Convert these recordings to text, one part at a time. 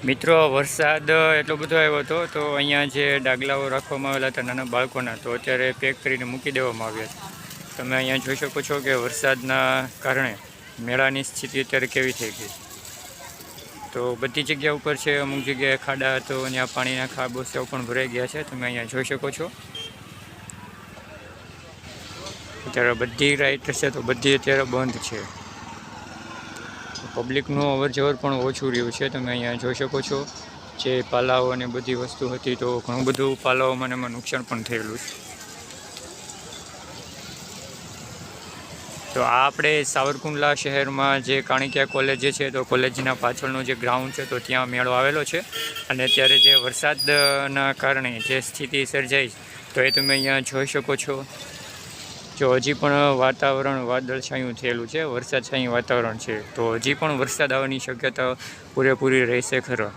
મિત્રો વરસાદ એટલો બધો આવ્યો હતો તો અહીંયા જે ડાગલાઓ રાખવામાં આવેલા હતા નાના બાળકોના તો અત્યારે પેક કરીને મૂકી દેવામાં આવ્યા છે. તમે અહીંયા જોઈ શકો છો કે વરસાદના કારણે મેળાની સ્થિતિ અત્યારે કેવી થઈ ગઈ. તો બધી જગ્યા ઉપર છે, અમુક જગ્યાએ ખાડા હતો ત્યાં પાણીના ખાબોચિયા પણ ભરાઈ ગયા છે. તમે અહીંયા જોઈ શકો છો. અત્યારે બધી રાઈડ છે તો બધી અત્યારે બંધ છે. પબ્લિકનું અવર જવર પણ ઓછું રહ્યું છે. તમે અહીંયા જોઈ શકો છો જે પાલાઓ અને બધી વસ્તુ હતી તો ઘણું બધું પાલાઓમાં એમાં નુકસાન પણ થયેલું છે. તો આ આપણે સાવરકુંડલા શહેરમાં જે કાણિકિયા કોલેજ છે તો કોલેજના પાછળનું જે ગ્રાઉન્ડ છે તો ત્યાં મેળો આવેલો છે. અને અત્યારે જે વરસાદના કારણે જે સ્થિતિ સર્જાઈ તો એ તમે અહીંયા જોઈ શકો છો. જો હજી પણ વાતાવરણ વાદળછાયું થયેલું છે, વરસાદછાયું વાતાવરણ છે તો હજી પણ વરસાદ આવવાની શક્યતા પૂરેપૂરી રહેશે ખરો.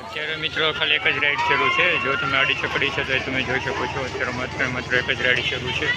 અત્યારે મિત્રો ખાલી એક જ રાઈડ શરૂ છે. જો તમે આડી ચકડી છે તો તમે જોઈ શકો છો અત્યારે માત્ર એક જ રાઈડ શરૂ છે.